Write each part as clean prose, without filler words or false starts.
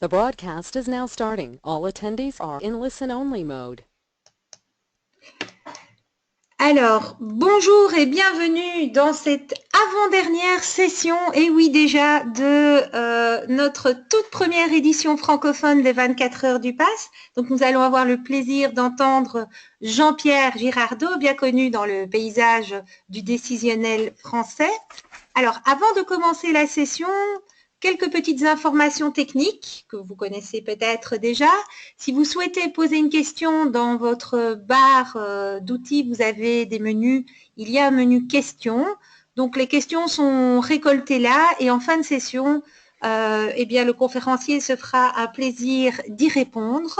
The broadcast is now starting. All attendees are in listen-only mode. Alors, bonjour et bienvenue dans cette avant-dernière session, et oui déjà, de notre toute première édition francophone des 24 heures du Pass. Donc nous allons avoir le plaisir d'entendre Jean-Pierre Girardot, bien connu dans le paysage du décisionnel français. Alors, avant de commencer la session, quelques petites informations techniques que vous connaissez peut-être déjà. Si vous souhaitez poser une question dans votre barre d'outils, vous avez des menus. Il y a un menu questions. Donc, les questions sont récoltées là et en fin de session, eh bien, le conférencier se fera un plaisir d'y répondre.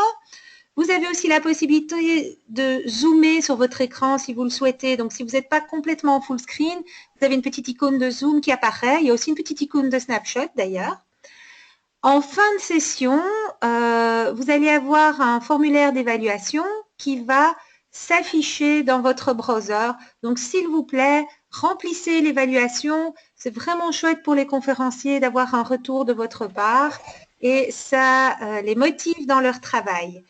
Vous avez aussi la possibilité de zoomer sur votre écran si vous le souhaitez. Donc, si vous n'êtes pas complètement en full screen, vous avez une petite icône de zoom qui apparaît. Il y a aussi une petite icône de snapshot d'ailleurs. En fin de session, vous allez avoir un formulaire d'évaluation qui va s'afficher dans votre browser. Donc, s'il vous plaît, remplissez l'évaluation. C'est vraiment chouette pour les conférenciers d'avoir un retour de votre part et ça les motive dans leur travail.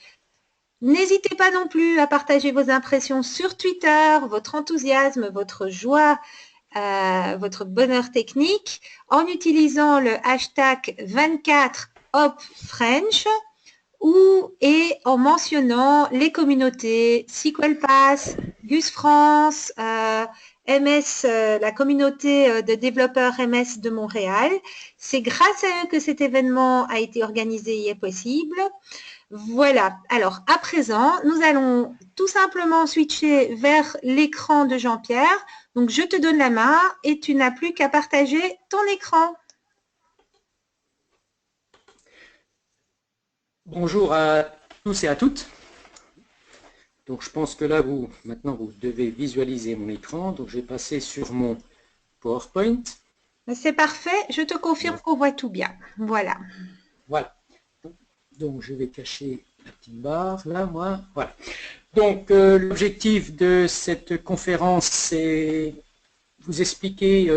N'hésitez pas non plus à partager vos impressions sur Twitter, votre enthousiasme, votre joie, votre bonheur technique en utilisant le hashtag 24HopFrench et en mentionnant les communautés SQL Pass, Gus France, MS, la communauté de développeurs MS de Montréal. C'est grâce à eux que cet événement a été organisé et est possible. Voilà, alors à présent, nous allons tout simplement switcher vers l'écran de Jean-Pierre. Donc, je te donne la main et tu n'as plus qu'à partager ton écran. Bonjour à tous et à toutes. Donc, je pense que là, maintenant, vous devez visualiser mon écran. Donc, je vais passer sur mon PowerPoint. C'est parfait, je te confirme qu'on voit tout bien. Voilà. Voilà. Donc, je vais cacher la petite barre, là, moi. Voilà. Donc, l'objectif de cette conférence, c'est vous expliquer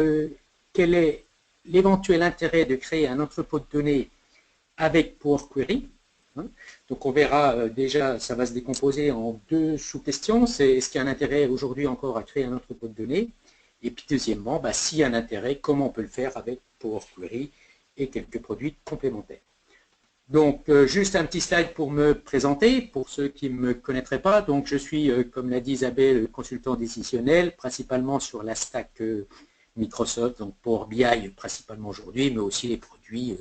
quel est l'éventuel intérêt de créer un entrepôt de données avec Power Query. Donc, on verra déjà, ça va se décomposer en deux sous-questions. C'est est-ce qu'il y a un intérêt aujourd'hui encore à créer un entrepôt de données? Et puis, deuxièmement, s'il y a un intérêt, comment on peut le faire avec Power Query et quelques produits complémentaires. Donc, juste un petit slide pour me présenter, pour ceux qui ne me connaîtraient pas. Donc, je suis, comme l'a dit Isabelle, consultant décisionnel, principalement sur la stack Microsoft, donc Power BI principalement aujourd'hui, mais aussi les produits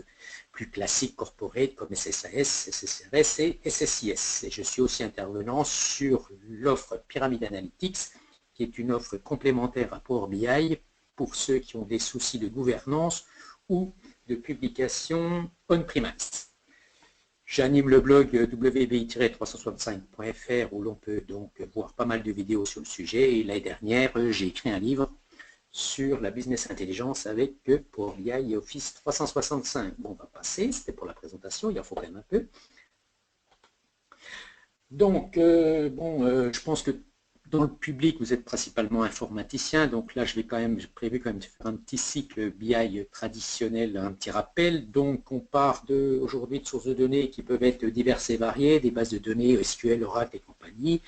plus classiques corporate comme SSAS, SSRS et SSIS. Et je suis aussi intervenant sur l'offre Pyramid Analytics, qui est une offre complémentaire à Power BI pour ceux qui ont des soucis de gouvernance ou de publication on-premise. J'anime le blog wbi-365.fr où l'on peut donc voir pas mal de vidéos sur le sujet. Et l'année dernière, j'ai écrit un livre sur la business intelligence avec Power BI et Office 365. Bon, on va passer, c'était pour la présentation, il en faut quand même un peu. Donc, je pense que dans le public, vous êtes principalement informaticien, donc là, j'ai prévu quand même de faire un petit cycle BI traditionnel, un petit rappel. Donc, on part aujourd'hui de sources de données qui peuvent être diverses et variées, des bases de données SQL, Oracle et compagnie,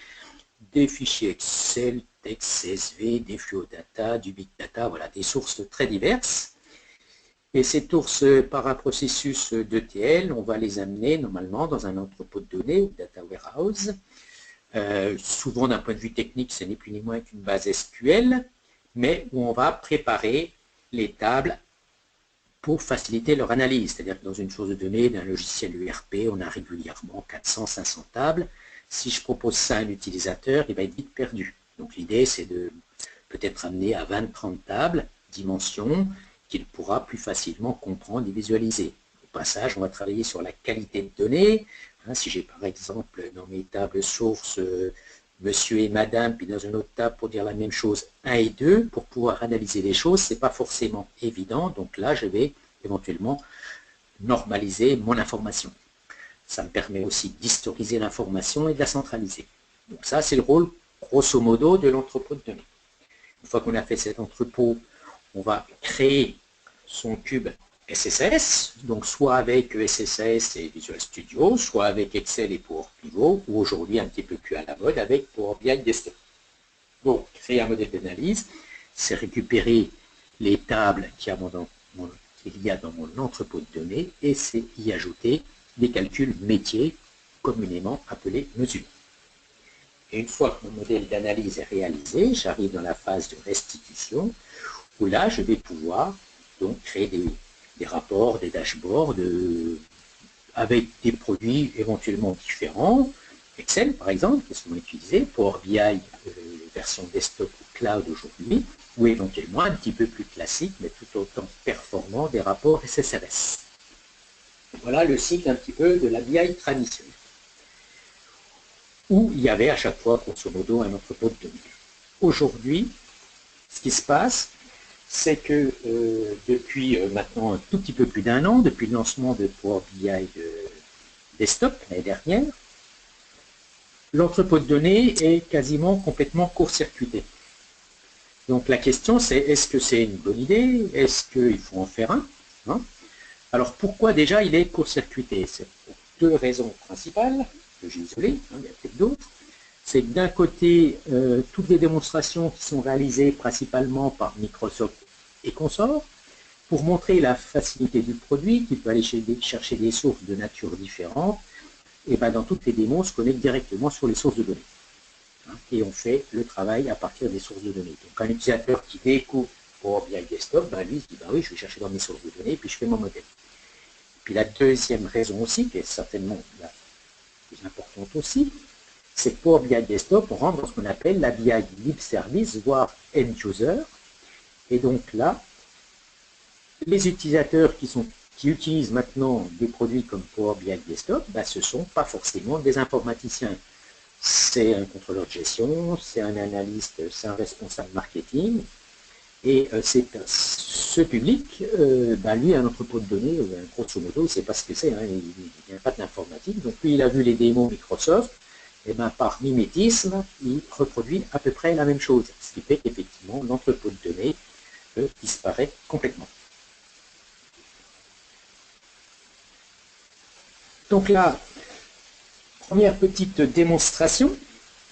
des fichiers Excel, texte, CSV, des flux data, du big data, voilà, des sources très diverses. Et ces sources, par un processus d'ETL, on va les amener normalement dans un entrepôt de données ou data warehouse. Souvent d'un point de vue technique, ce n'est plus ni moins qu'une base SQL, mais où on va préparer les tables pour faciliter leur analyse. C'est-à-dire que dans une source de données d'un logiciel ERP, on a régulièrement 400-500 tables. Si je propose ça à un utilisateur, il va être vite perdu. Donc l'idée, c'est de peut-être amener à 20-30 tables, dimensions, qu'il pourra plus facilement comprendre et visualiser. Au passage, on va travailler sur la qualité de données. Si j'ai par exemple dans mes tables sources monsieur et madame, puis dans une autre table pour dire la même chose 1 et 2, pour pouvoir analyser les choses, ce n'est pas forcément évident. Donc là, je vais éventuellement normaliser mon information. Ça me permet aussi d'historiser l'information et de la centraliser. Donc ça, c'est le rôle, grosso modo, de l'entrepôt de données. Une fois qu'on a fait cet entrepôt, on va créer son cube SSS, donc soit avec SSS et Visual Studio, soit avec Excel et Power Pivot, ou aujourd'hui un petit peu plus à la mode avec Power BI Desktop. Donc, créer un modèle d'analyse, c'est récupérer les tables qu'il y a dans mon entrepôt de données et c'est y ajouter des calculs métiers communément appelés mesures. Et une fois que mon modèle d'analyse est réalisé, j'arrive dans la phase de restitution où là, je vais pouvoir donc créer des rapports, des dashboards avec des produits éventuellement différents. Excel, par exemple, qui sont utilisés, Power BI, version desktop ou cloud aujourd'hui, ou éventuellement un petit peu plus classique, mais tout autant performant, des rapports SSRS. Voilà le cycle un petit peu de la BI traditionnelle, où il y avait à chaque fois, grosso modo, un entrepôt de données. Aujourd'hui, ce qui se passe, c'est que depuis maintenant un tout petit peu plus d'un an, depuis le lancement de Power BI Desktop l'année dernière, l'entrepôt de données est quasiment complètement court-circuité. Donc la question c'est, est-ce que c'est une bonne idée? Est-ce qu'il faut en faire un, hein? Alors pourquoi déjà il est court-circuité? C'est pour deux raisons principales, que j'ai isolées, hein, il y a peut-être d'autres. C'est que d'un côté, toutes les démonstrations qui sont réalisées principalement par Microsoft et consorts, pour montrer la facilité du produit, qui peut aller chercher des sources de nature différente, et ben dans toutes les démos, on se connecte directement sur les sources de données. Et on fait le travail à partir des sources de données. Donc un utilisateur qui découvre Power BI Desktop, ben lui il se dit, ben oui, je vais chercher dans mes sources de données, puis je fais mon modèle. Puis la deuxième raison aussi, qui est certainement la plus importante aussi, c'est que Power BI Desktop rentre dans ce qu'on appelle la BI Libre Service, voire End User. Et donc là, les utilisateurs qui utilisent maintenant des produits comme Power BI Desktop, ben, ce ne sont pas forcément des informaticiens. C'est un contrôleur de gestion, c'est un analyste, c'est un responsable marketing. Et ce public, ben, lui, un entrepôt de données, grosso modo, il ne sait pas ce que c'est, hein, il n'y a pas d'informatique. Donc lui, il a vu les démos Microsoft, et ben, par mimétisme, il reproduit à peu près la même chose. Ce qui fait qu'effectivement, l'entrepôt de données disparaît complètement. Donc là, première petite démonstration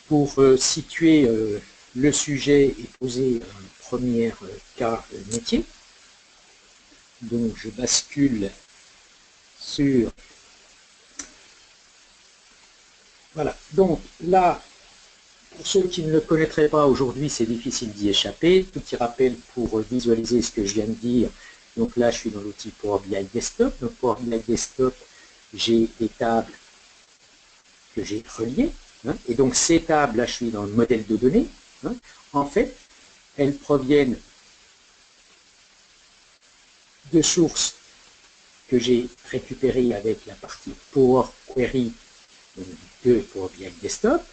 pour situer le sujet et poser un premier cas métier. Donc je bascule sur... Voilà, donc là, pour ceux qui ne le connaîtraient pas aujourd'hui, c'est difficile d'y échapper. Petit rappel pour visualiser ce que je viens de dire. Donc là, je suis dans l'outil Power BI Desktop. Donc Power BI Desktop, j'ai des tables que j'ai reliées. Hein, et donc ces tables, là, je suis dans le modèle de données. Hein, en fait, elles proviennent de sources que j'ai récupérées avec la partie Power Query de Power BI Desktop.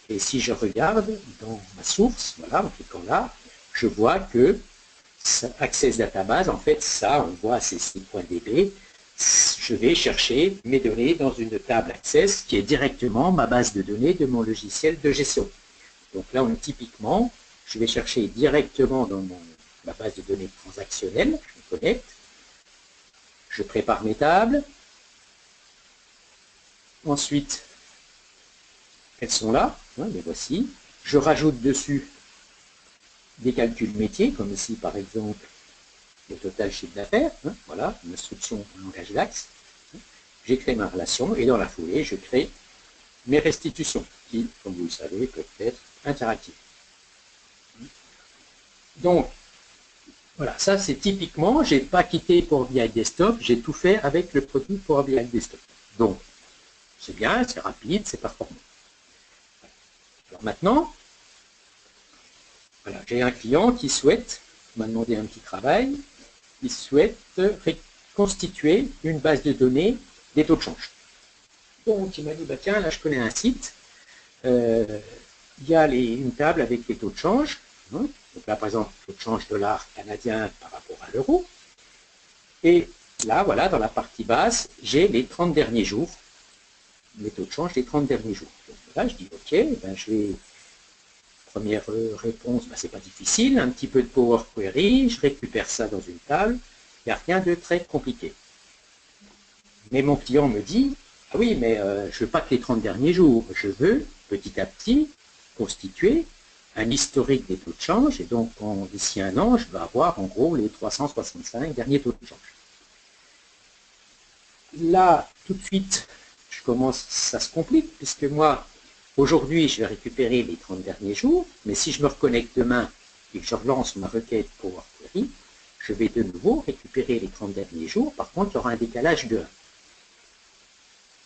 Et si je regarde dans ma source, voilà, en cliquant là, je vois que Access Database, en fait, ça, on voit cc.db. Je vais chercher mes données dans une table Access qui est directement ma base de données de mon logiciel de gestion. Donc là, typiquement, je vais chercher directement dans ma base de données transactionnelle, je me connecte, je prépare mes tables, ensuite, elles sont là, hein, les voici, je rajoute dessus des calculs métiers, comme ici par exemple le total chiffre d'affaires, hein, voilà, une instruction en langage DAX, j'ai créé ma relation et dans la foulée, je crée mes restitutions qui, comme vous le savez, peuvent être interactives. Donc, voilà, ça c'est typiquement, je n'ai pas quitté Power BI Desktop, j'ai tout fait avec le produit Power BI Desktop. Donc, c'est bien, c'est rapide, c'est performant. Alors maintenant, voilà, j'ai un client qui souhaite, m'a demandé un petit travail, il souhaite reconstituer une base de données des taux de change. Donc il m'a dit, bah, tiens, là je connais un site, il y a une table avec les taux de change, hein. Donc là par exemple, taux de change dollar canadien par rapport à l'euro, et là voilà, dans la partie basse, j'ai les 30 derniers jours, les taux de change des 30 derniers jours. Donc là je dis, ok, ben, je vais... Première réponse, ben, c'est pas difficile, un petit peu de Power Query, je récupère ça dans une table, Il n'y a rien de très compliqué. Mais mon client me dit, ah oui, mais je veux pas que les 30 derniers jours, je veux petit à petit constituer un historique des taux de change, et donc d'ici un an, je vais avoir en gros les 365 derniers taux de change. Là, tout de suite, ça se complique, puisque moi, aujourd'hui, je vais récupérer les 30 derniers jours, mais si je me reconnecte demain et que je relance ma requête Power Query, je vais de nouveau récupérer les 30 derniers jours. Par contre, il y aura un décalage de 1.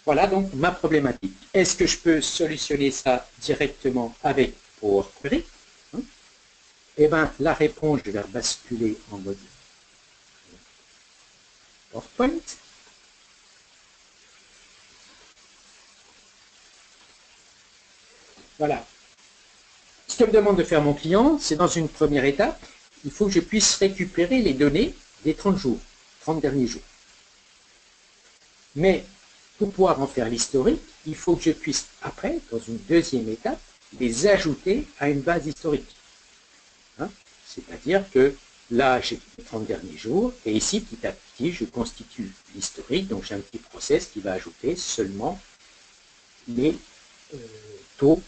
Voilà donc ma problématique. Est-ce que je peux solutionner ça directement avec Power Query? Eh bien, la réponse, je vais basculer en mode PowerPoint. Voilà. Ce que me demande de faire mon client, c'est dans une première étape, il faut que je puisse récupérer les données des 30 jours, 30 derniers jours. Mais pour pouvoir en faire l'historique, il faut que je puisse, après, dans une deuxième étape, les ajouter à une base historique. C'est-à-dire que là, j'ai les 30 derniers jours, et ici, petit à petit, je constitue l'historique, donc j'ai un petit process qui va ajouter seulement les taux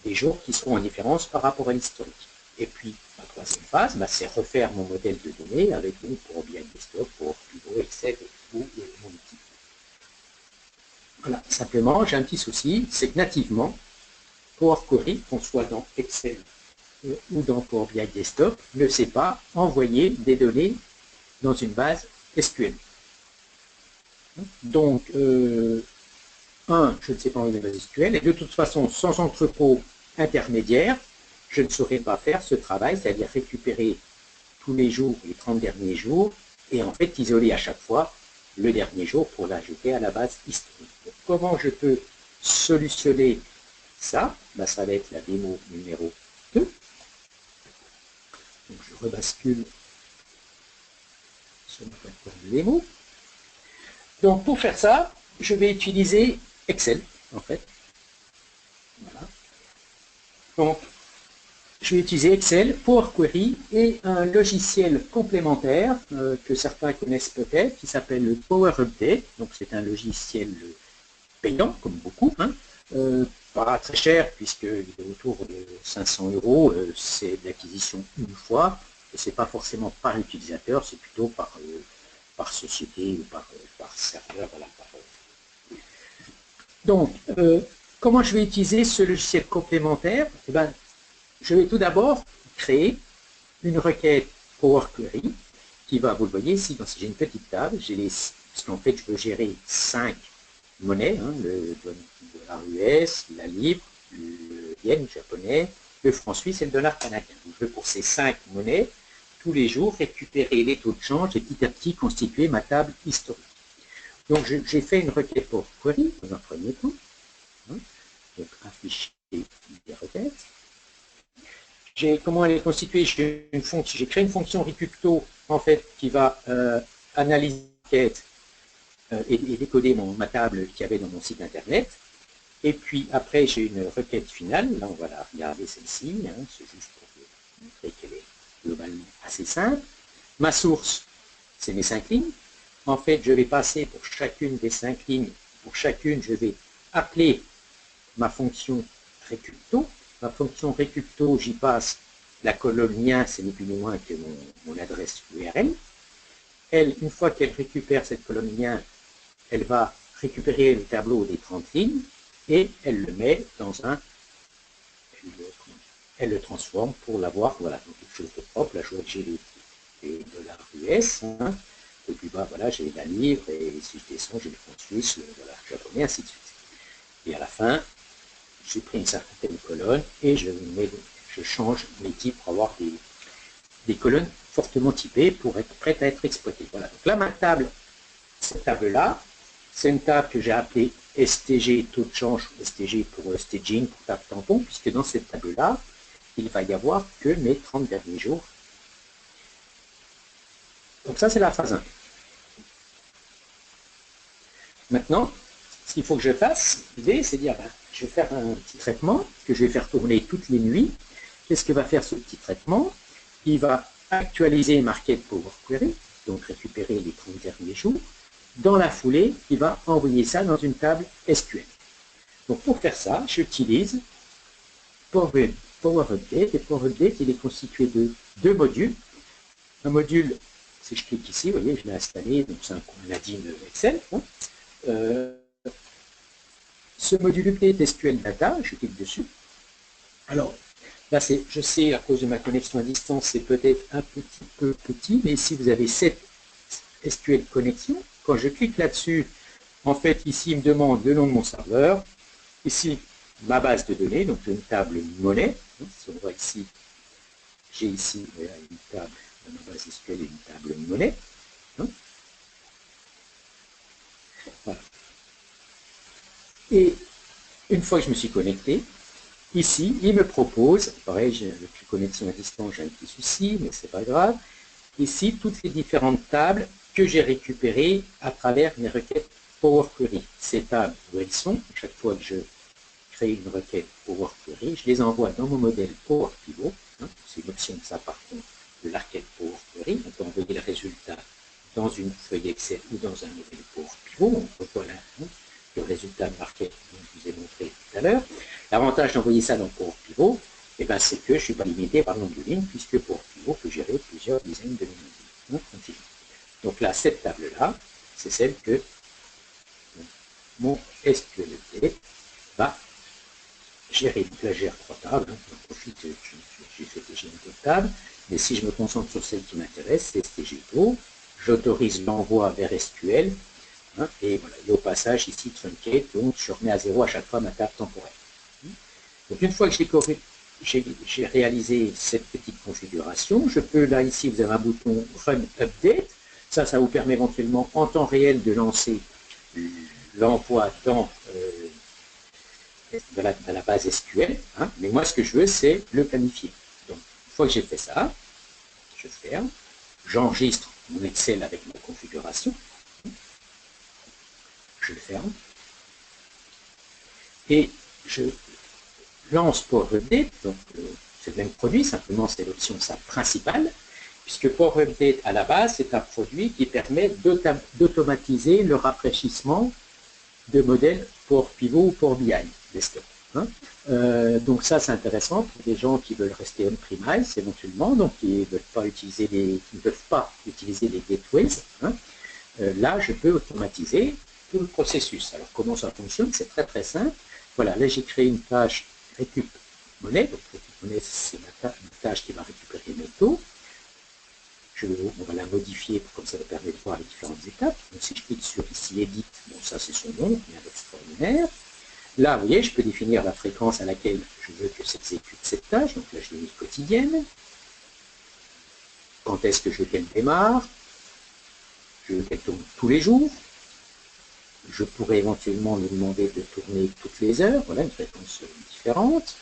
des jours qui seront en différence par rapport à l'historique. Et puis, la troisième phase, c'est refaire mon modèle de données avec pour BI Desktop, pour Pivot, Excel ou mon outil. Voilà, simplement, j'ai un petit souci, c'est que nativement, Power Query, qu'on soit dans Excel ou dans Power BI Desktop, ne sait pas envoyer des données dans une base SQL. Donc, je ne sais pas envoyer des bases SQL, et de toute façon, sans entrepôt intermédiaire, je ne saurais pas faire ce travail, c'est-à-dire récupérer tous les jours, les 30 derniers jours, et en fait isoler à chaque fois le dernier jour pour l'ajouter à la base historique. Donc, comment je peux solutionner ça? Ça va être la démo numéro 2. Donc, je rebascule sur ma plateforme de démo. Donc, pour faire ça, je vais utiliser Excel, en fait. Voilà. Donc, je vais utiliser Excel, Power Query et un logiciel complémentaire que certains connaissent peut-être, qui s'appelle le Power Update. Donc, c'est un logiciel payant, comme beaucoup, pas très cher, puisqu'il est autour de 500 €. C'est de l'acquisition une fois, et ce n'est pas forcément par utilisateur, c'est plutôt par société ou par serveur. Voilà, Donc, comment je vais utiliser ce logiciel complémentaire? Je vais tout d'abord créer une requête Power Query qui va, vous le voyez ici, j'ai une petite table, parce qu'en fait, je veux gérer 5 monnaies, le dollar US, la livre, le yen japonais, le franc suisse et le dollar canadien. Donc, je veux pour ces 5 monnaies, tous les jours, récupérer les taux de change et petit à petit constituer ma table historique. Donc, j'ai fait une requête Power Query dans un premier temps. Donc, afficher des requêtes. Comment elle est constituée? J'ai créé une fonction Recucto, en fait, qui va analyser la requête et décoder ma table qu'il y avait dans mon site internet. Et puis après, j'ai une requête finale. Là, on va la regarder celle-ci. C'est juste pour vous montrer qu'elle est globalement assez simple. Ma source, c'est mes 5 lignes. En fait, je vais passer pour chacune des 5 lignes. Pour chacune, je vais appeler ma fonction Recucto. Ma fonction Recucto, j'y passe la colonne lien, c'est ni plus ni moins que mon adresse URL. Elle, une fois qu'elle récupère cette colonne lien, elle va récupérer le tableau des 30 lignes et elle le met dans elle le transforme pour l'avoir, voilà, donc quelque chose de propre. Là, je vois que j'ai les dollars US, et puis voilà, j'ai la livre, et si je descends, j'ai le franc suisse, le dollar japonais, ainsi de suite. Et à la fin, j'ai pris une certaine colonne et je change mes types pour avoir des colonnes fortement typées pour être prêtes à être exploitées. Voilà. Donc là, ma table, cette table-là, c'est une table que j'ai appelée STG taux de change, STG pour staging, pour table tampon, puisque dans cette table-là, il va y avoir que mes 30 derniers jours. Donc ça, c'est la phase 1. Maintenant, ce qu'il faut que je fasse, l'idée, c'est de dire, je vais faire un petit traitement que je vais faire tourner toutes les nuits. Qu'est-ce que va faire ce petit traitement? Il va actualiser ma requête Power Query. donc récupérer les 30 derniers jours. Dans la foulée, il va envoyer ça dans une table SQL. Donc pour faire ça, j'utilise Power Update. Et Power Update, il est constitué de deux modules. Un module, si je clique ici, vous voyez, je l'ai installé, donc c'est un add-in Excel. Hein. Ce module Update SQL Data, je clique dessus. Alors, là, je sais, à cause de ma connexion à distance, c'est peut-être un petit peu petit, mais si vous avez cette SQL connexion, quand je clique là-dessus, en fait, ici, il me demande le nom de mon serveur. Ici, ma base de données, donc une table monnaie. Si on voit ici, j'ai ici une table, dans ma base SQL, une table monnaie. Voilà. Et une fois que je me suis connecté, ici, il me propose, pareil, avec la connexion à distance, j'ai un petit souci, mais c'est pas grave. Ici, toutes les différentes tables que j'ai récupérées à travers mes requêtes Power Query. Ces tables, où elles sont, chaque fois que je crée une requête Power Query, je les envoie dans mon modèle Power Pivot. Hein, c'est une option que ça par contre de la requête Power Query. On peut envoyer le résultat dans une feuille Excel ou dans un modèle Power Pivot. On voit là le résultat de la requête dont je vous ai montré tout à l'heure. L'avantage d'envoyer ça dans Power Pivot, eh ben, c'est que je ne suis pas limité par le nombre de lignes, puisque Power Pivot peut gérer plusieurs dizaines de lignes. Donc là, cette table-là, c'est celle que mon SQLT va gérer. Donc là, je gère trois tables. Hein. J'en profite, j'ai fait déjà une table. Mais si je me concentre sur celle qui m'intéresse, c'est STGO. J'autorise l'envoi vers SQL. Hein, et voilà, et au passage, ici, Truncate, donc je remets à 0 à chaque fois ma table temporaire. Donc une fois que j'ai réalisé cette petite configuration, je peux, là, ici, vous avez un bouton Run Update. Ça vous permet éventuellement, en temps réel, de lancer l'envoi dans la base SQL. Hein, mais moi, ce que je veux, c'est le planifier. Donc, une fois que j'ai fait ça, je ferme, j'enregistre mon Excel avec ma configuration. Je le ferme. Et je lance Power Update. Donc, c'est le même produit, simplement c'est l'option principale, puisque Power Update, à la base, c'est un produit qui permet d'automatiser le rafraîchissement de modèles Power Pivot ou Power BI desktop. Hein. Donc ça, c'est intéressant pour des gens qui veulent rester on-premise éventuellement, donc qui ne peuvent pas utiliser les gateways. Hein. Là, je peux automatiser tout le processus. Alors, comment ça fonctionne? C'est très très simple. Voilà, là, j'ai créé une tâche récup monnaie. Donc, récup monnaie, c'est une tâche qui va récupérer mes taux. On va la modifier, comme ça permet de voir les différentes étapes. Donc, si je clique sur ici Edit, bon, ça c'est son nom, rien d'extraordinaire. Là, vous voyez, je peux définir la fréquence à laquelle je veux que s'exécute cette tâche. Donc là, je l'ai mis quotidienne. Quand est-ce que je veux qu'elle démarre? Je veux qu'elle tourne tous les jours. Je pourrais éventuellement lui demander de tourner toutes les heures. Voilà, une fréquence différente.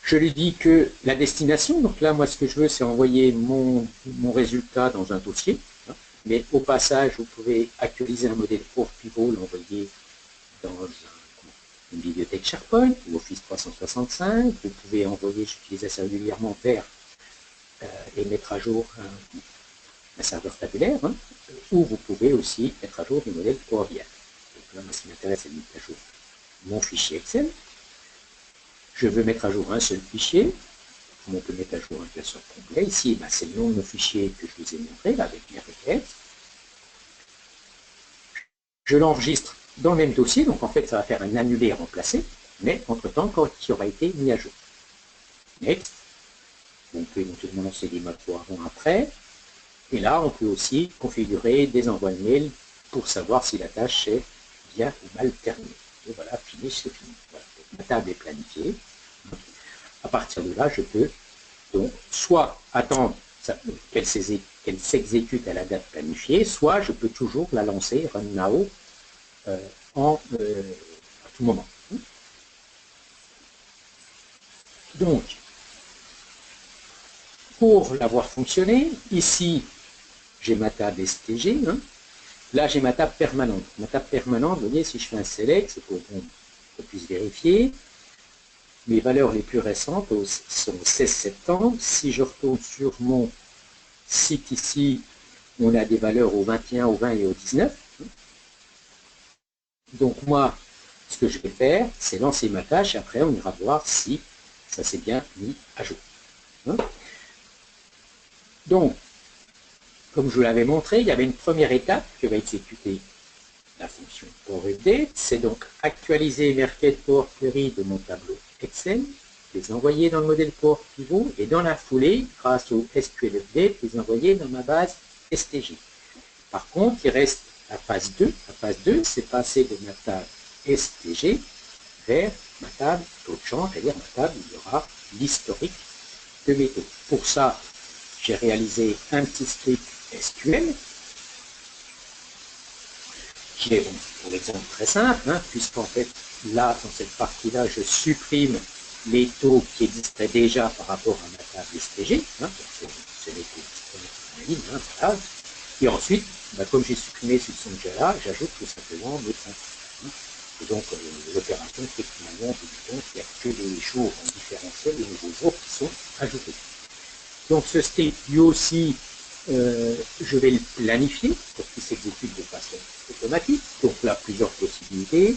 Je lui dis que la destination, donc là, moi, ce que je veux, c'est envoyer mon résultat dans un dossier. Hein, mais au passage, vous pouvez actualiser un modèle Power Pivot, l'envoyer dans une bibliothèque SharePoint ou Office 365. Vous pouvez envoyer, j'utilise ça régulièrement, vers et mettre à jour un serveur tabulaire, hein, ou vous pouvez aussi mettre à jour des modèles Power BI. Donc là, moi, ce qui m'intéresse, c'est de mettre à jour mon fichier Excel. Je veux mettre à jour un seul fichier. On peut mettre à jour un classeur complet. Ici, ben, c'est le nom de mon fichier que je vous ai montré, là, avec mes requêtes. Je l'enregistre dans le même dossier, donc en fait, ça va faire un annulé remplacé, mais entre-temps, quand il aura été mis à jour. Next. On peut éventuellement lancer des modes pour avant, après. Et là, on peut aussi configurer des envois de mail pour savoir si la tâche est bien ou mal terminée. Et voilà, finish, c'est fini. Voilà. Donc, ma table est planifiée. À partir de là, je peux donc soit attendre qu'elle s'exécute à la date planifiée, soit je peux toujours la lancer run now à tout moment. Donc, pour l'avoir fonctionné, ici, j'ai ma table STG. Hein. Là, j'ai ma table permanente. Ma table permanente, vous voyez, si je fais un select, c'est pour qu'on puisse vérifier. Mes valeurs les plus récentes sont au 16 septembre. Si je retourne sur mon site ici, on a des valeurs au 21, au 20 et au 19. Donc moi, ce que je vais faire, c'est lancer ma tâche, et après on ira voir si ça s'est bien mis à jour. Donc, comme je vous l'avais montré, il y avait une première étape que va exécuter la fonction PowerUpdate, c'est donc actualiser mes requêtes Power Query de mon tableau Excel, les envoyer dans le modèle Power Pivot et dans la foulée, grâce au SQL Update, les envoyer dans ma base STG. Par contre, il reste la phase 2. La phase 2, c'est passer de ma table STG vers ma table taux de change, c'est-à-dire ma table où il y aura l'historique de mes taux. Pour ça, j'ai réalisé un petit script SQL qui est, bon, pour l'exemple, très simple, puisqu'en fait, là, dans cette partie-là, je supprime les taux qui existaient déjà par rapport à ma table STG, c'est les taux disponibles en ligne, voilà. Et ensuite, comme j'ai supprimé ce qui sont déjà là, j'ajoute tout simplement mes points. Et donc, l'opération fait finalement, il n'y a que les jours en différentiel, les nouveaux jours qui sont ajoutés. Donc, ce state, lui aussi, je vais le planifier pour qu'il s'exécute de façon automatique. Donc là, plusieurs possibilités.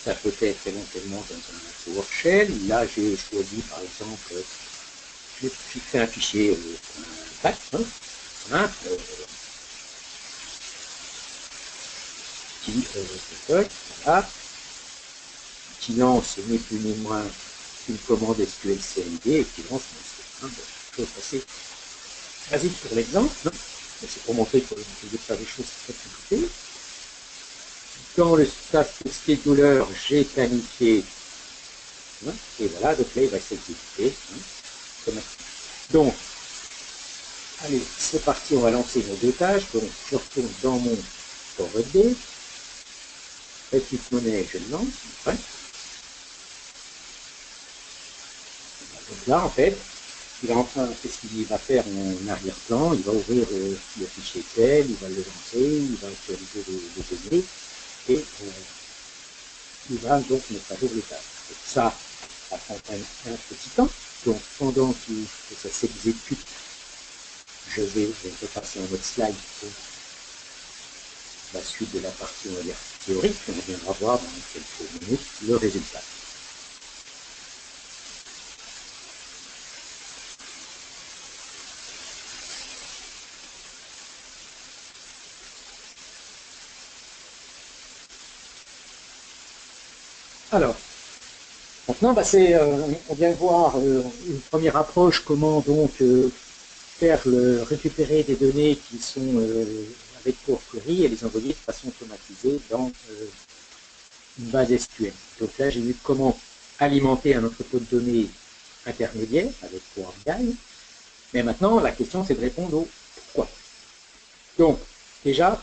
Ça peut être éventuellement dans un PowerShell. Là, j'ai choisi, par exemple, je fais un fichier pack, voilà, qui lance ni plus ni moins une commande SQL CMD et qui lance mon script. Chose assez basique pour l'exemple, mais c'est pour montrer qu'on peut faire des choses très compliquées. Dans le staff scheduler, j'ai planifié, et voilà, donc là il va s'exécuter. Donc, allez, c'est parti, on va lancer nos deux tâches. Donc, je retourne dans mon PowerUpdate. Petite monnaie, je le lance. Ouais. Donc là, en fait, il est en train, qu'est-ce qu'il va faire en arrière-plan? Il va ouvrir le fichier Excel, il va le lancer, il va actualiser les données et il va donc mettre à jour les tâches. Donc ça prend un petit temps. Donc pendant que ça s'exécute, je vais repasser un autre slide pour la suite de la partie, on va dire, théorique. On viendra voir dans quelques minutes le résultat. Alors, maintenant, on vient de voir une première approche, comment donc récupérer des données qui sont avec Power Query et les envoyer de façon automatisée dans une base SQL. Donc là, j'ai vu comment alimenter un entrepôt de données intermédiaire avec Power BI. Mais maintenant, la question, c'est de répondre au pourquoi. Donc, déjà,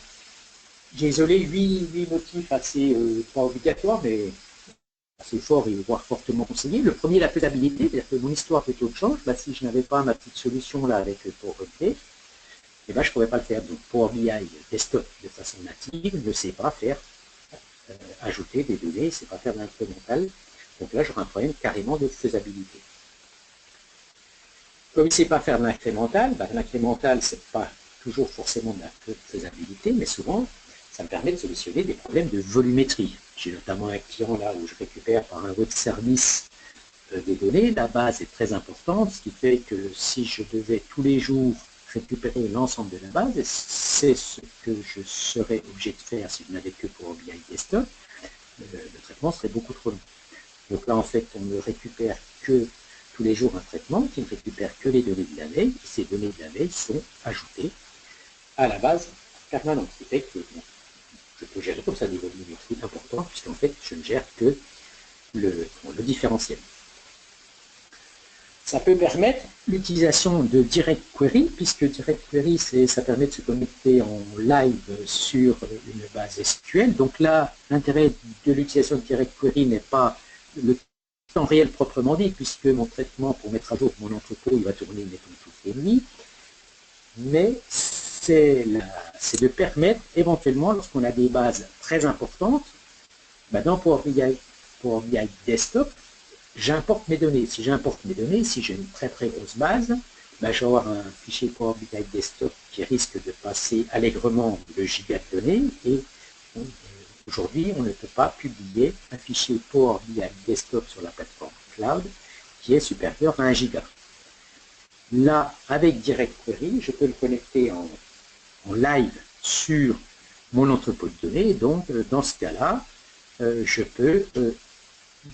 j'ai isolé 8 motifs assez pas obligatoires, mais assez fort et voire fortement conseillé. Le premier, la faisabilité, c'est-à-dire que mon histoire de taux de change, si je n'avais pas ma petite solution là avec PowerUpdate, je ne pourrais pas le faire. Donc Power BI Desktop de façon native ne sait pas faire ajouter des données, ne sait pas faire de l'incrémental. Donc là, j'aurai un problème carrément de faisabilité. Comme il ne sait pas faire de l'incrémental, l'incrémental, ce n'est pas toujours forcément de la faisabilité, mais souvent, ça me permet de solutionner des problèmes de volumétrie. J'ai notamment un client là où je récupère par un web service des données. La base est très importante, ce qui fait que si je devais tous les jours récupérer l'ensemble de la base, c'est ce que je serais obligé de faire si je n'avais que Power BI Desktop, le traitement serait beaucoup trop long. Donc là, en fait, on ne récupère que tous les jours un traitement qui ne récupère que les données de la veille. Et ces données de la veille sont ajoutées à la base permanente. Ce qui fait que je peux gérer comme ça des volumétries importants, puisqu'en fait, je ne gère que le différentiel. Ça peut permettre l'utilisation de Direct Query, puisque Direct Query, ça permet de se connecter en live sur une base SQL. Donc là, l'intérêt de l'utilisation de Direct Query n'est pas le temps réel proprement dit, puisque mon traitement pour mettre à jour mon entrepôt, il va tourner, mettons, toutes les nuits. Mais c'est de permettre éventuellement, lorsqu'on a des bases très importantes, dans Power BI Desktop, j'importe mes données. Si j'importe mes données, si j'ai une très très grosse base, je vais avoir un fichier Power BI Desktop qui risque de passer allègrement le giga de données et aujourd'hui, on ne peut pas publier un fichier Power BI Desktop sur la plateforme cloud qui est supérieur à 1 giga. Là, avec DirectQuery, je peux le connecter en live sur mon entrepôt de données. Donc, dans ce cas-là, je peux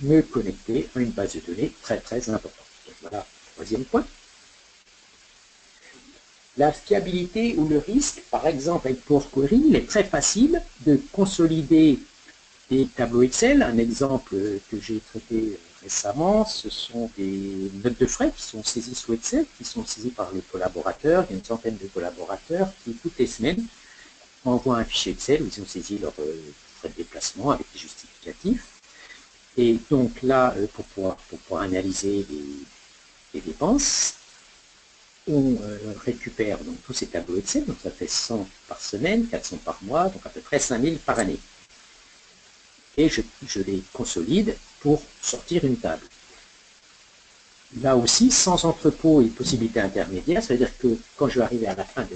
me connecter à une base de données très très importante. Donc, voilà, troisième point. La fiabilité ou le risque, par exemple avec Power Query, il est très facile de consolider des tableaux Excel. Un exemple que j'ai traité récemment, ce sont des notes de frais qui sont saisies sous Excel, qui sont saisies par les collaborateurs. Il y a une centaine de collaborateurs qui, toutes les semaines, envoient un fichier Excel où ils ont saisi leurs frais de déplacement avec des justificatifs. Et donc là, pour pouvoir analyser les dépenses, on récupère donc tous ces tableaux Excel, donc ça fait 100 par semaine, 400 par mois, donc à peu près 5000 par année. Et je les consolide pour sortir une table. Là aussi, sans entrepôt et possibilité intermédiaire, ça veut dire que quand je vais arriver à la fin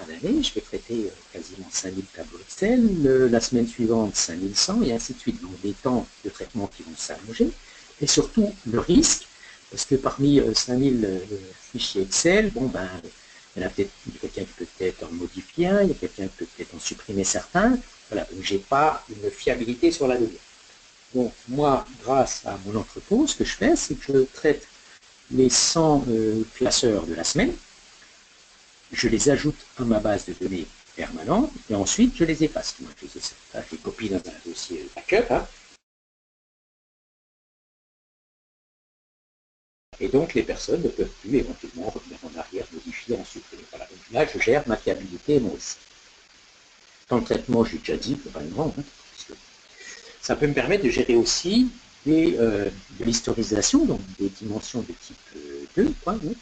d'année, je vais traiter quasiment 5000 tableaux Excel, la semaine suivante 5100 et ainsi de suite. Donc des temps de traitement qui vont s'allonger et surtout le risque, parce que parmi 5000 fichiers Excel, bon ben, il y en a peut-être quelqu'un qui peut peut-être en modifier un, il y a quelqu'un qui peut peut-être en supprimer certains. Voilà, donc j'ai pas une fiabilité sur la donnée. Donc moi, grâce à mon entrepôt, ce que je fais, c'est que je traite les 100 classeurs de la semaine, je les ajoute à ma base de données permanente et ensuite je les efface. Moi, je les copie dans un dossier backup. Hein. Et donc les personnes ne peuvent plus éventuellement revenir en arrière, modifier, en supprimer. Voilà. Donc là, je gère ma fiabilité et mon risque. Dans le traitement, j'ai déjà dit globalement, hein, ça peut me permettre de gérer aussi de l'historisation, donc des dimensions de type 2. Quoi, hein.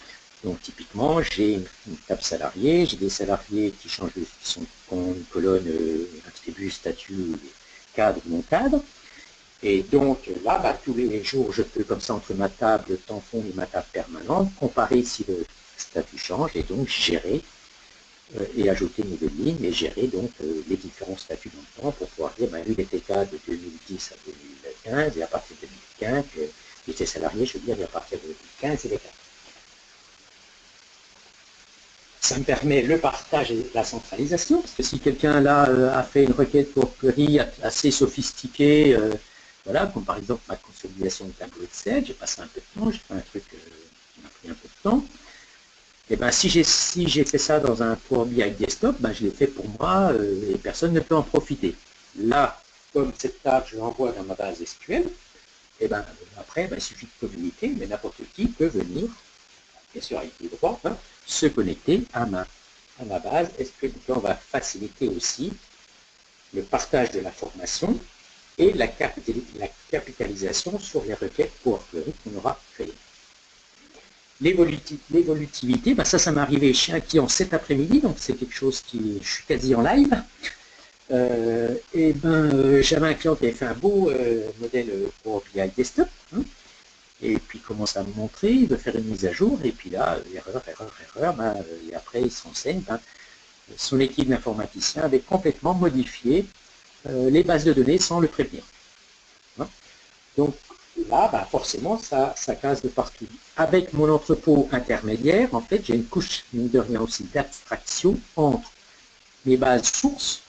Donc typiquement, j'ai une table salariée, j'ai des salariés qui changent, qui sont une colonne attribut, statut, cadre, non cadre. Et donc là, bah, tous les jours, je peux comme ça entre ma table tampon et ma table permanente comparer si le statut change et donc gérer et ajouter une nouvelle ligne et gérer donc les différents statuts dans le temps pour pouvoir dire, ben, lui, il était cadre de 2010 à 2015 et à partir de 2015, il était salarié, je veux dire, et à partir de 2015, il est cadre. Ça me permet le partage et la centralisation, parce que si quelqu'un là a fait une requête pour query assez sophistiquée, voilà, comme par exemple ma consolidation de tableau Excel, j'ai passé un peu de temps, j'ai fait un truc qui m'a pris un peu de temps. Et ben si j'ai fait ça dans un Power BI Desktop, ben, je l'ai fait pour moi et personne ne peut en profiter. Là, comme cette table, je l'envoie dans ma base SQL, et ben après, ben, il suffit de communiquer, mais n'importe qui peut venir, bien sûr avec les droits, hein, se connecter à ma base SQL. Donc là, on va faciliter aussi le partage de l'information et la capitalisation sur les requêtes Power Query qu'on aura créées. L'évolutivité, ben ça m'est arrivé chez un client cet après-midi, donc c'est quelque chose qui, je suis quasi en live. J'avais un client qui avait fait un beau modèle pour BI Desktop, hein, et puis il commence à me montrer, il veut faire une mise à jour, et puis là, erreur, ben, et après il se renseigne, ben, son équipe d'informaticiens avait complètement modifié les bases de données sans le prévenir. Hein. Donc, là, bah forcément, ça casse de partout. Avec mon entrepôt intermédiaire, en fait, j'ai une couche, mine de rien aussi, d'abstraction entre mes bases sources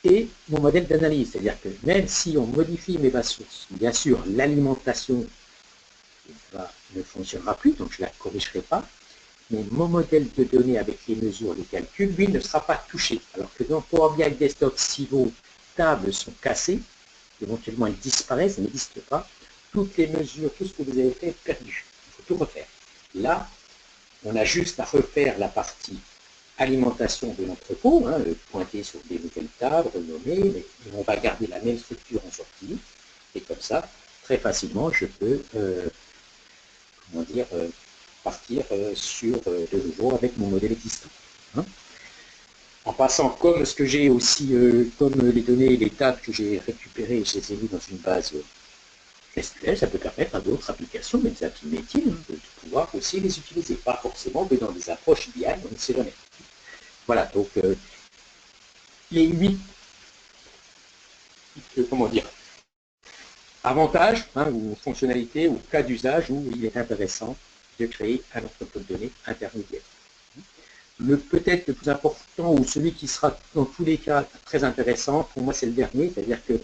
et mon modèle d'analyse. C'est-à-dire que même si on modifie mes bases sources, bien sûr, l'alimentation ne fonctionnera plus, donc je ne la corrigerai pas, mais mon modèle de données avec les mesures, les calculs, lui, ne sera pas touché. Alors que dans Power BI Desktop, si vos tables sont cassées, éventuellement elles disparaissent, elles n'existent pas, toutes les mesures, tout ce que vous avez fait est perdu. Il faut tout refaire. Là, on a juste à refaire la partie alimentation de l'entrepôt, hein, pointer sur des nouvelles tables, renommer, mais on va garder la même structure en sortie, et comme ça, très facilement, je peux partir sur de nouveau avec mon modèle existant. Hein. En passant comme ce que j'ai aussi, comme les données et les tables que j'ai récupérées, je les ai mis dans une base SQL, ça peut permettre à d'autres applications, même des applis métiers, de pouvoir aussi les utiliser. Pas forcément que dans des approches BI, on ne sait jamais. Voilà, donc les 8, comment dire, avantages ou fonctionnalités ou cas d'usage où il est intéressant de créer un entrepôt de données intermédiaire. Peut-être le plus important ou celui qui sera dans tous les cas très intéressant, pour moi c'est le dernier, c'est-à-dire que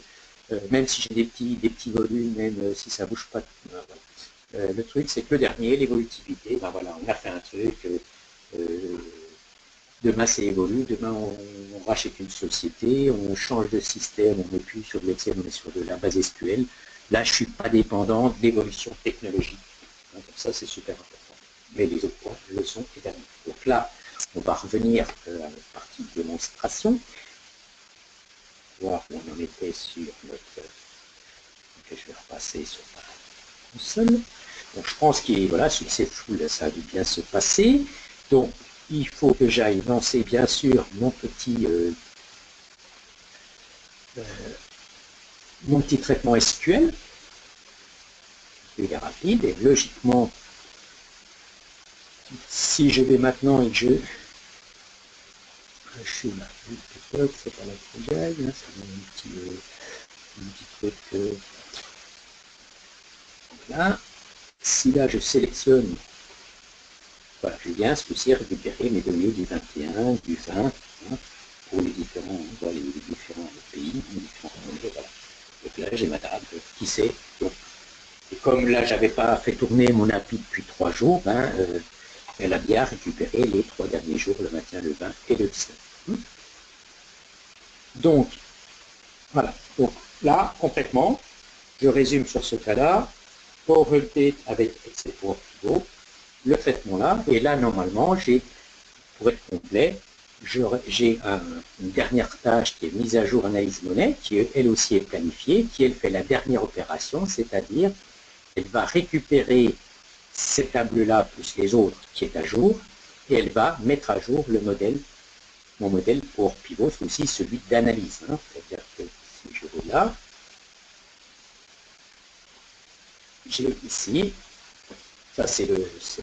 même si j'ai des petits volumes, même si ça ne bouge pas, le truc c'est que le dernier, l'évolutivité, ben voilà, on a fait un truc, demain c'est évolue, demain on rachète une société, on change de système, on n'est plus sur le Excel, on est sur de la base SQL. Là, je ne suis pas dépendant de l'évolution technologique. Donc ça, c'est super important. Mais les autres points le sont également. Donc là, on va revenir à la partie démonstration. Voir où on en était sur notre... Ok, je vais repasser sur ma console. Donc je pense qu'il est voilà, successful, ça a dû bien se passer. Donc il faut que j'aille lancer bien sûr mon petit traitement SQL. Il est rapide et logiquement, si je vais maintenant et que je suis là, c'est pas la trouvaille, hein, c'est un petit truc là. Si là je sélectionne, voilà, je viens ce coup-ci récupérer mes données du 21, du 20, hein, pour les différents pays, les différents mondes, voilà. Donc là j'ai ma table, qui sait. Donc, et comme là j'avais pas fait tourner mon API depuis 3 jours, ben, elle a bien récupéré les 3 derniers jours, le 21, le 20 et le 19. Donc, voilà. Donc là, concrètement, je résume sur ce cas-là, Power Update avec Excel Power Pivot, le traitement là, et là, normalement, pour être complet, j'ai une dernière tâche qui est mise à jour analyse monnaie, qui elle aussi est planifiée, qui elle fait la dernière opération, c'est-à-dire elle va récupérer ces tables-là plus les autres qui est à jour, et elle va mettre à jour le modèle, mon modèle pour pivot, c'est aussi celui d'analyse. Hein. C'est-à-dire que si je vais là, j'ai ici, ça c'est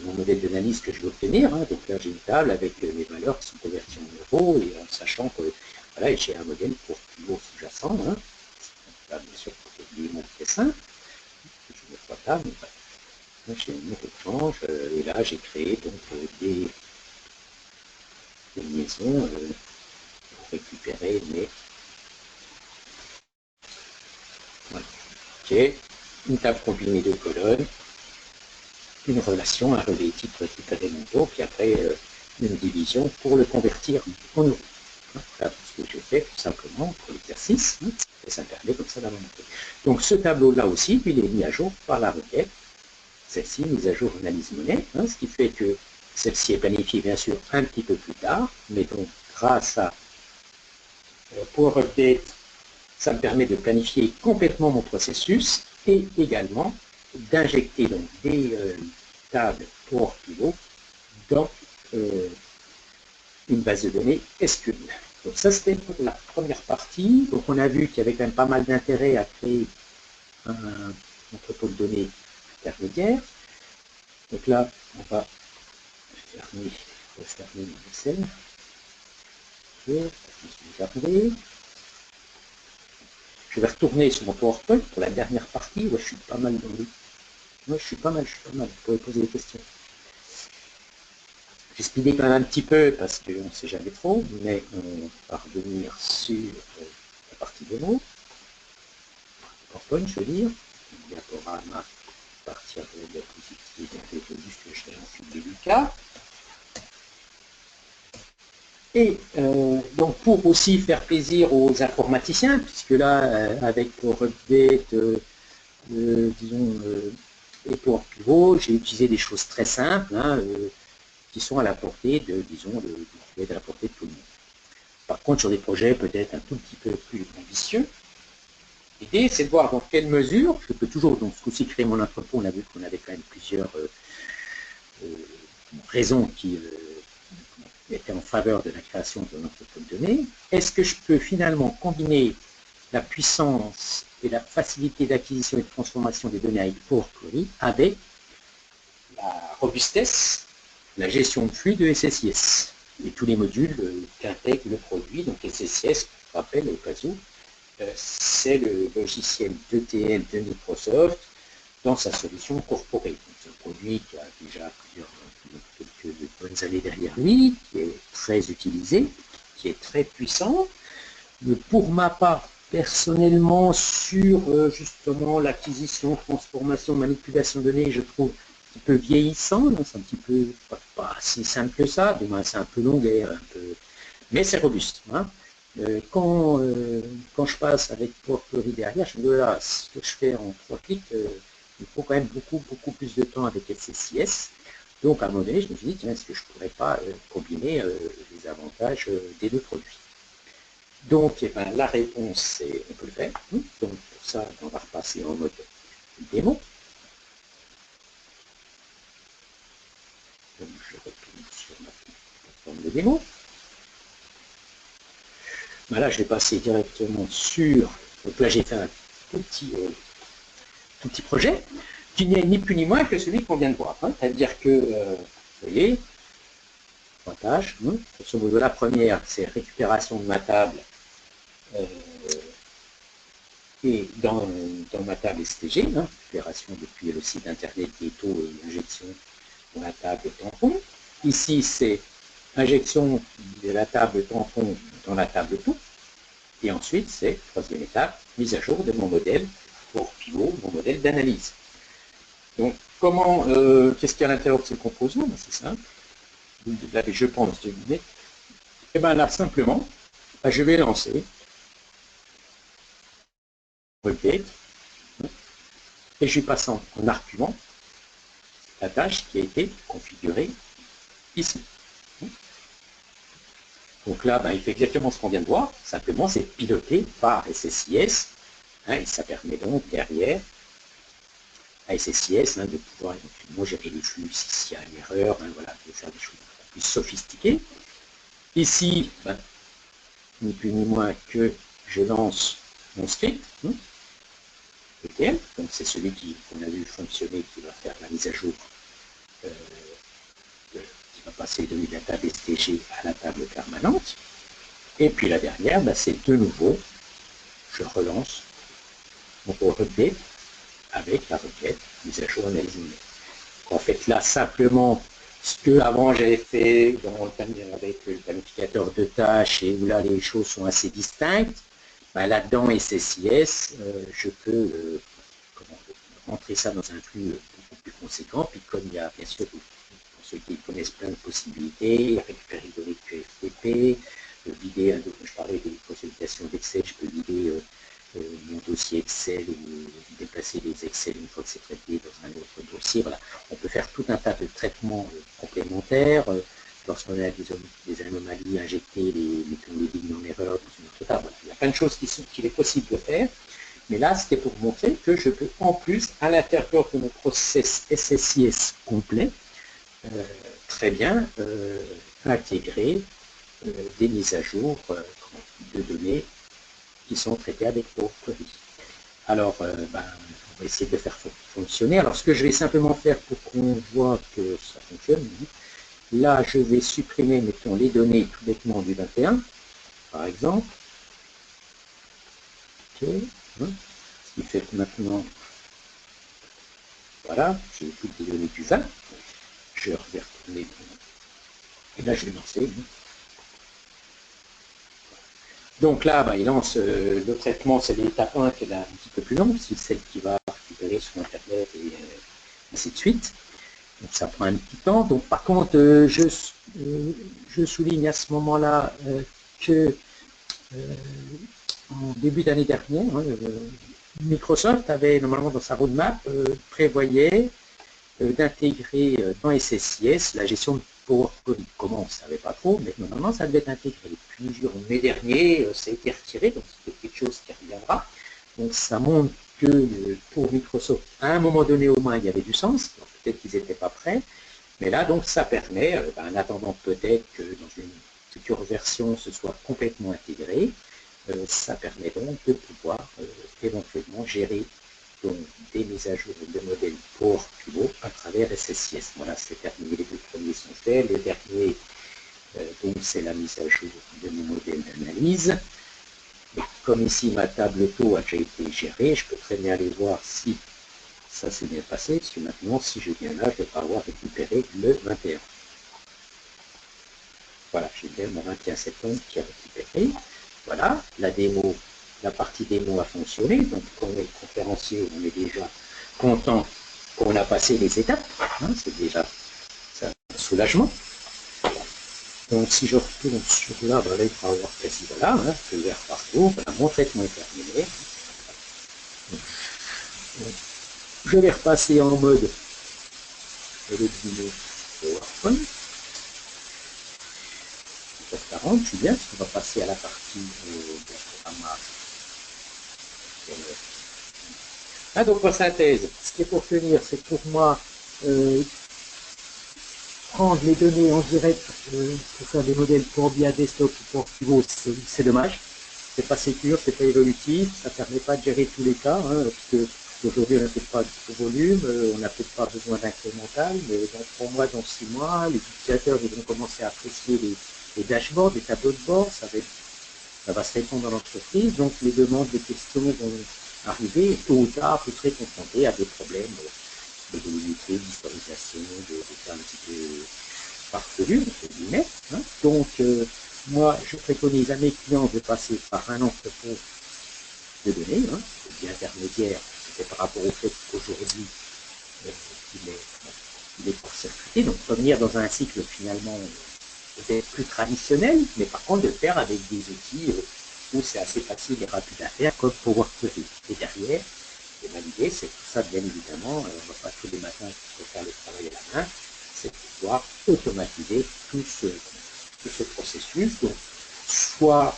mon modèle d'analyse que je veux obtenir. Hein. Donc là j'ai une table avec les valeurs qui sont converties en euros, et en sachant que voilà, j'ai un modèle pour pivot sous-jacent. Hein. Là bien sûr, pour oublier mon dessin, je ne vois pas, mais j'ai une rechange, et là j'ai créé donc des liaisons pour récupérer mes... Voilà. Ok, une table combinée de colonnes, une relation, un relais titre élémentaux, puis après une division pour le convertir en euros. Voilà ce que j'ai fait tout simplement pour l'exercice, hein, et ça me permet comme ça d'inventer. Donc ce tableau-là aussi, il est mis à jour par la requête. Celle-ci, mise à jour analyse monnaie, hein, ce qui fait que celle-ci est planifiée bien sûr un petit peu plus tard, mais donc grâce à Power Update, ça me permet de planifier complètement mon processus et également d'injecter donc des tables Power Pivot dans une base de données SQL. Donc ça c'était pour la première partie. Donc on a vu qu'il y avait quand même pas mal d'intérêt à créer un entrepôt de données intermédiaire. Donc là, on va fermer mon Excel. Je vais retourner sur mon PowerPoint pour la dernière partie où je suis pas mal dans le... Moi, je suis pas mal. Vous pouvez poser des questions. J'ai speedé quand même un petit peu parce qu'on ne sait jamais trop, mais on va revenir sur la partie démo. PowerPoint, je veux dire. Diaporama à partir de la diapositive, il faut juste que je lance une délicat. Et donc pour aussi faire plaisir aux informaticiens, puisque là, avec Power Update, disons, et Power Pivot, j'ai utilisé des choses très simples, hein, qui sont à la portée de, disons, à la portée de tout le monde. Par contre, sur des projets peut-être un tout petit peu plus ambitieux, l'idée c'est de voir dans quelle mesure je peux toujours, donc ce coup-ci, créer mon entrepôt. On a vu qu'on avait quand même plusieurs raisons qui étaient en faveur de la création d'un entrepôt de données. Est-ce que je peux finalement combiner la puissance et la facilité d'acquisition et de transformation des données avec Power Query avec la robustesse, la gestion de flux de SSIS et tous les modules qu'intègre le produit. Donc SSIS, je rappelle au cas où, c'est le logiciel d'ETL de Microsoft dans sa solution corporate. C'est un produit qui a déjà quelques bonnes années derrière lui, qui est très utilisé, qui est très puissant. Mais pour ma part, personnellement, sur justement l'acquisition, transformation, manipulation de données, je trouve un petit peu vieillissant, c'est un petit peu pas si simple que ça, demain c'est un peu longueur, mais c'est robuste. Hein. Quand je passe avec Power Query derrière, je me dis là, ce que je fais en 3 clics, il faut quand même beaucoup plus de temps avec SSIS. Donc à un moment donné, je me suis dit, tiens, est-ce que je ne pourrais pas combiner les avantages des deux produits? Donc, eh ben, la réponse, c'est on peut le faire. Donc, pour ça, on va repasser en mode démo. Donc, je retourne sur ma plateforme de démo. Ben là, je vais passer directement sur... Donc là, j'ai fait un tout petit projet qui n'est ni plus ni moins que celui qu'on vient de voir. Hein. C'est-à-dire que, vous voyez, 3 tâches. Grosso modo, la première, c'est récupération de ma table et dans ma table STG, récupération depuis le site internet des taux et injection dans la table tampon. Ici, c'est injection de la table tampon dans la table tout. Et ensuite, c'est, troisième étape, mise à jour de mon modèle pour pivot, mon modèle d'analyse. Donc, comment, qu'est-ce qu'il y a à l'intérieur de ces composants? Ben, c'est simple. Vous l'avez, je pense, deviné. Et bien là, simplement, ben, je vais lancer requête et je vais passer en argument la tâche qui a été configurée ici. Donc là, ben, il fait exactement ce qu'on vient de voir, simplement c'est piloté par SSIS, et ça permet donc derrière à SSIS de pouvoir éventuellement gérer les flux s'il y a une erreur, voilà, de faire des choses plus sophistiquées. Ici, ben, ni plus ni moins que je lance mon script, ETL, donc c'est celui qu'on a vu fonctionner, qui va faire la mise à jour, qui va passer de la table STG à la table permanente. Et puis la dernière, ben, c'est de nouveau, je relance mon update avec la requête mise à jour analyse numérique. En fait, là, simplement, ce que avant j'avais fait avec le planificateur de tâches et où là les choses sont assez distinctes, ben, là-dedans SSIS, je peux rentrer ça dans un flux beaucoup plus conséquent. Puis comme il y a bien sûr, pour ceux qui connaissent plein de possibilités, récupérer les données de QFTP, vider, je parlais des consolidations d'Excel, je peux vider mon dossier Excel ou déplacer les Excel une fois que c'est traité dans un autre dossier. Voilà. On peut faire tout un tas de traitements complémentaires. Lorsqu'on a des anomalies, injecter les lignes en erreur dans une autre table. Il y a plein de choses qu'il est possible de faire. Mais là, c'était pour montrer que je peux en plus, à l'intérieur de mon process SSIS complet, très bien intégrer des mises à jour de données qui sont traitées avec Power Query. Alors, ben, on va essayer de le faire fonctionner. Alors, ce que je vais simplement faire pour qu'on voit que ça fonctionne, là, je vais supprimer, mettons, les données tout bêtement du 21, par exemple. OK. Ce qui fait que maintenant, voilà, j'ai toutes les données du 20. Je vais retourner. Et là, je vais lancer. Donc là, bah, il lance le traitement, c'est l'étape 1 qui est un petit peu plus longue, c'est celle qui va récupérer sur Internet et ainsi de suite. Donc ça prend un petit temps. Donc par contre, je souligne à ce moment-là que en début d'année dernière, Microsoft avait normalement dans sa roadmap prévoyait d'intégrer dans SSIS la gestion de Power Query. Comment on ne savait pas trop, mais normalement ça devait être intégré. Puis en mai dernier, ça a été retiré, donc c'est quelque chose qui reviendra. Donc ça montre que pour Microsoft, à un moment donné au moins, il y avait du sens. Peut-être qu'ils n'étaient pas prêts, mais là donc ça permet, en attendant peut-être que dans une future version ce soit complètement intégré, ça permet donc de pouvoir éventuellement gérer donc, des mises à jour de modèles Power Pivot à travers SSIS. Voilà, c'est terminé, les deux premiers sont faits. Le dernier, donc c'est la mise à jour de mon modèle d'analyse. Et comme ici ma table taux a déjà été gérée, je peux très bien aller voir si ça s'est bien passé, parce que maintenant, si je viens là, je ne vais pas avoir récupéré le 21. Voilà, j'ai bien mon 21 septembre qui a récupéré. Voilà, la démo, la partie démo a fonctionné. Donc, quand on est conférencier, on est déjà content qu'on a passé les étapes. Hein, c'est déjà ça, un soulagement. Donc, si je retourne sur là, ben là il va avoir quasi, voilà, hein, feu vert partout. Voilà, mon traitement est terminé. Donc, je vais repasser en mode PowerPoint. 40, je suis bien, parce qu'on va passer à la partie diaporama. Donc en synthèse, ce qui est pour tenir, c'est pour moi prendre les données en direct pour faire des modèles pour BIA desktop ou pour Pivot, c'est dommage. C'est pas sécure, c'est pas évolutif, ça ne permet pas de gérer tous les cas, hein, parce que aujourd'hui on n'a peut-être pas de volume, on n'a peut-être pas besoin d'incrémental, mais dans 3 mois, dans 6 mois, les utilisateurs ils vont commencer à apprécier les dashboards, les tableaux de bord, ça va se répondre dans l'entreprise, donc les demandes, les questions vont arriver, et tôt ou tard, vous serez confronté à des problèmes de volumétrie, d'historisation, de cas un petit peu farfelus, entre guillemets. Hein. Donc, moi, je préconise à mes clients de passer par un entrepôt de données, hein, c'est intermédiaire, c'est par rapport au fait qu'aujourd'hui, il est pour circuiter, donc revenir dans un cycle finalement peut-être plus traditionnel, mais par contre de le faire avec des outils où c'est assez facile et rapide à faire, comme Power Query. Et derrière, l'idée, c'est tout ça, bien évidemment, on ne va pas tous les matins faire le travail à la main, c'est de pouvoir automatiser tout ce processus. Donc, soit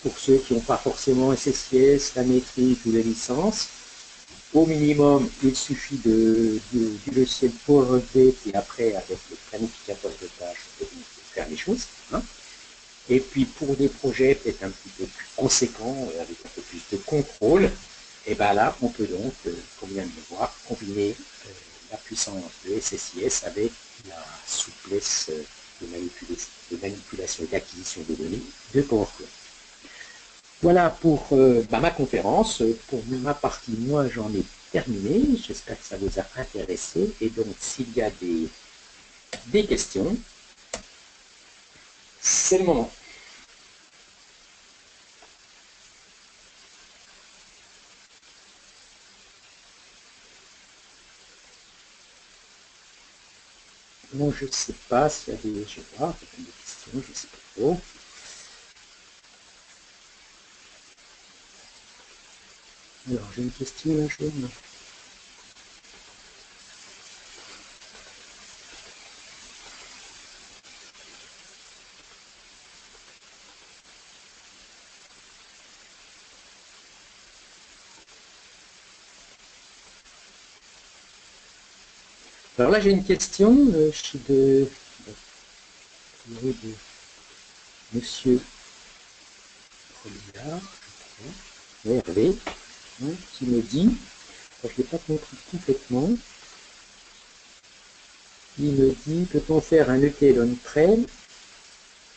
pour ceux qui n'ont pas forcément SSIS, la maîtrise ou les licences, au minimum, il suffit du logiciel Power Update et après, avec le planificateur de tâches, on peut faire les choses. Hein. Et puis, pour des projets peut-être un petit peu plus conséquents, avec un peu plus de contrôle, et bien là, on peut donc, comme on vient de le voir, combiner la puissance de SSIS avec la souplesse de manipulation et d'acquisition de données de PowerPoint. Voilà pour ma conférence. Pour ma partie, moi, j'en ai terminé. J'espère que ça vous a intéressé. Et donc, s'il y a des questions, c'est le moment. Bon, je ne sais pas s'il y a des, je sais pas, des questions, je ne sais pas trop. Alors, j'ai une question là, jaune. Alors là, j'ai une question de Monsieur Robillard, Hervé, hein, qui me dit, je ne l'ai pas compris complètement, il me dit, peut-on faire un ETL on-prem,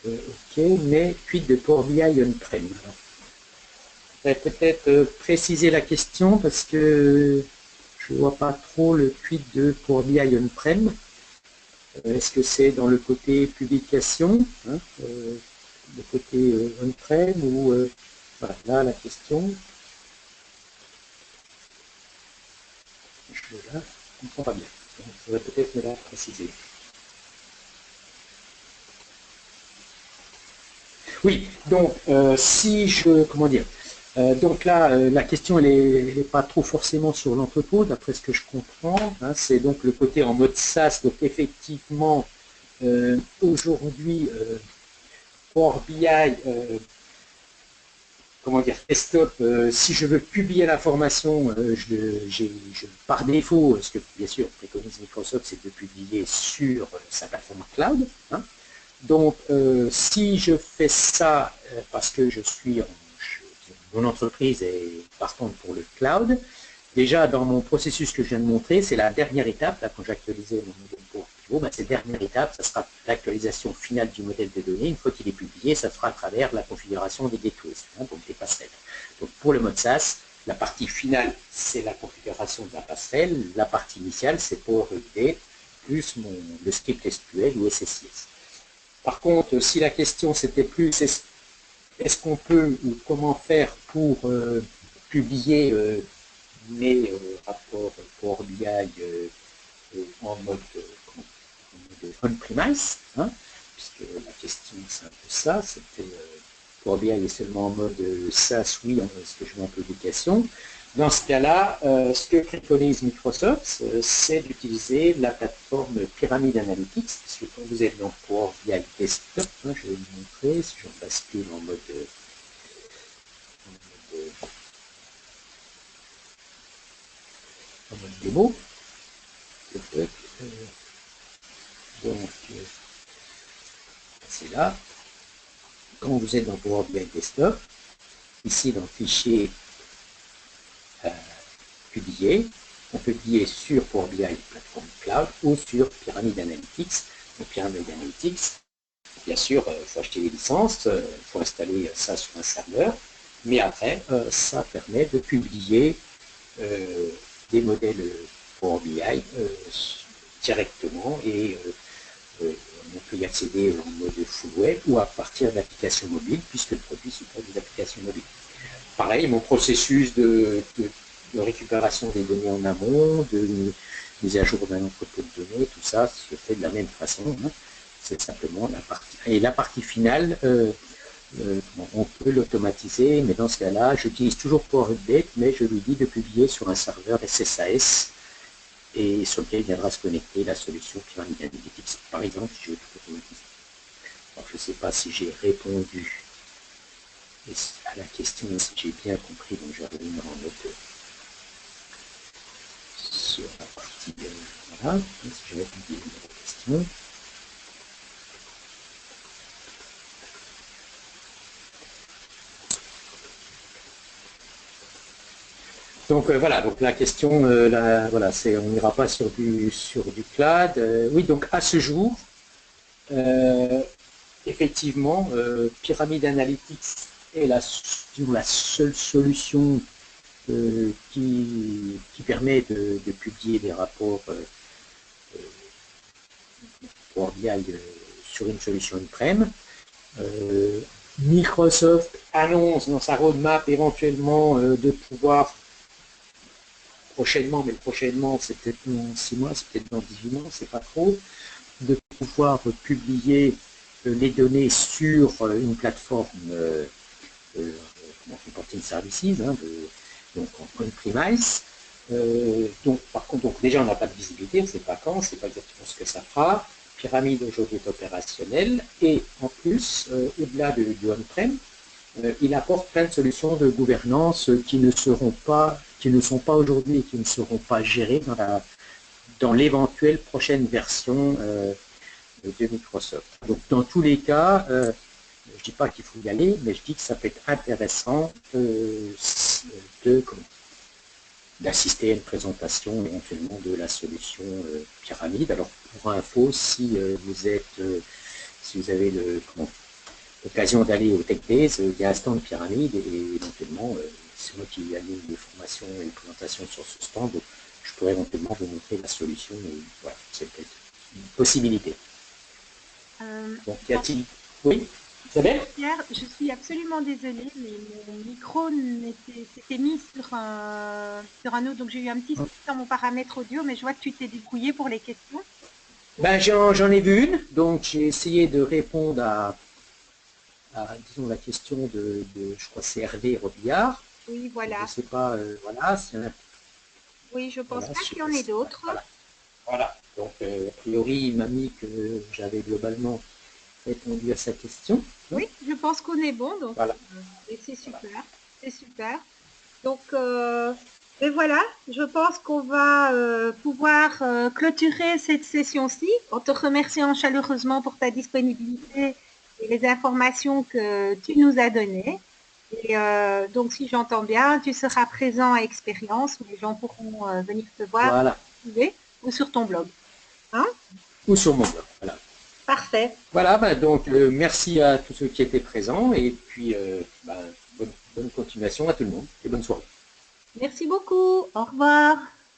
ok, mais quid de Power BI on-prem. Je vais peut-être préciser la question parce que je ne vois pas trop le quid de Power BI on-prem. Est-ce que c'est dans le côté publication, hein, le côté on-prem ou voilà, là la question. Je ne comprends pas bien. Donc, il faudrait peut-être me la préciser. Oui, donc si je, comment dire, donc là, la question, elle n'est pas trop forcément sur l'entrepôt, d'après ce que je comprends. Hein, c'est donc le côté en mode SaaS. Donc effectivement, aujourd'hui, Power BI, comment dire, desktop, si je veux publier l'information, par défaut, ce que bien sûr préconise Microsoft, c'est de publier sur sa plateforme cloud. Hein. Donc, si je fais ça parce que je suis mon entreprise est partante pour le cloud. Déjà, dans mon processus que je viens de montrer, c'est la dernière étape. Là, quand j'actualisais mon modèle Power Pivot, cette dernière étape, ça sera l'actualisation finale du modèle de données. Une fois qu'il est publié, ça sera à travers la configuration des gateways, donc des passerelles. Donc, pour le mode SaaS, la partie finale, c'est la configuration de la passerelle. La partie initiale, c'est Power Update plus le script SQL ou SSIS. Par contre, si la question c'était plus est-ce qu'on peut ou comment faire pour publier mes rapports Power BI en mode on-premise, puisque la question c'est un peu ça, c'était Power BI est seulement en mode SaaS, oui, ce que je mets en publication. Dans ce cas-là, ce que préconise Microsoft, c'est d'utiliser la plateforme Pyramid Analytics, puisque quand vous êtes dans Power BI Desktop, je vais vous montrer, si je bascule en mode démo. Donc, c'est là. Quand vous êtes dans Power BI Desktop, ici dans Fichier publier, on peut publier sur Power BI plateforme cloud ou sur Pyramid Analytics. Donc, Pyramid Analytics, bien sûr, il faut acheter les licences, il faut installer ça sur un serveur, mais après, ça permet de publier des modèles Power BI directement et on peut y accéder en mode full web ou à partir d'applications mobiles puisque le produit supporte des applications mobiles. Pareil, mon processus de récupération des données en amont, de mise à jour d'un entrepôt de données, tout ça se fait de la même façon. C'est simplement la partie. Et la partie finale, on peut l'automatiser, mais dans ce cas-là, j'utilise toujours Power Update, mais je lui dis de publier sur un serveur SSAS et sur lequel viendra se connecter la solution Pyramid Analytics, par exemple, si je veux tout automatiser. Alors, je ne sais pas si j'ai répondu à la question, si j'ai bien compris, donc je vais revenir en mode sur la partie, voilà, si j'ai répondu à la question. Donc voilà, donc la question, voilà, c'est on n'ira pas sur du cloud. Oui, donc à ce jour, effectivement, Pyramid Analytics est la seule solution qui permet de publier des rapports Power BI sur une solution on-prem. Microsoft annonce dans sa roadmap éventuellement de pouvoir prochainement, mais prochainement c'est peut-être dans 6 mois, c'est peut-être dans 18 mois, c'est pas trop, de pouvoir publier les données sur une plateforme reporting services, donc en on-premise. Donc par contre, donc, déjà on n'a pas de visibilité, on ne sait pas quand, on ne sait pas exactement ce que ça fera. Pyramide aujourd'hui est opérationnelle et en plus, au-delà du on-prem, il apporte plein de solutions de gouvernance qui ne sont pas aujourd'hui et qui ne seront pas gérées dans l'éventuelle prochaine version de Microsoft. Donc dans tous les cas, je ne dis pas qu'il faut y aller, mais je dis que ça peut être intéressant d'assister à une présentation éventuellement de la solution Pyramide. Alors pour info, si vous avez l'occasion d'aller au Tech Days, il y a un stand Pyramide et éventuellement, c'est moi qui anime des formations et des présentations sur ce stand, donc je pourrais éventuellement vous montrer la solution et voilà, c'est peut-être une possibilité. Donc y a-t-il... Oui, Isabelle ? Pierre, je suis absolument désolée, mais mon micro s'était mis sur un autre, donc j'ai eu un petit souci dans mon paramètre audio, mais je vois que tu t'es débrouillé pour les questions. Ben, j'en ai vu une, donc j'ai essayé de répondre à disons, la question de je crois c'est Hervé Robillard. Oui, voilà. Je ne sais pas, voilà. Oui, je pense pas qu'il y en ait d'autres. Voilà. Donc, a priori, il m'a mis que j'avais globalement répondu à sa question. Oui, je pense qu'on est bon, donc voilà. Et c'est super, c'est super. Donc, et voilà, je pense qu'on va pouvoir clôturer cette session-ci en te remerciant chaleureusement pour ta disponibilité et les informations que tu nous as données. Et donc, si j'entends bien, tu seras présent à Expérience où les gens pourront venir te voir Voilà. ou sur ton blog. Hein? Ou sur mon blog. Voilà. Parfait. Voilà, donc merci à tous ceux qui étaient présents et puis bonne continuation à tout le monde et bonne soirée. Merci beaucoup. Au revoir.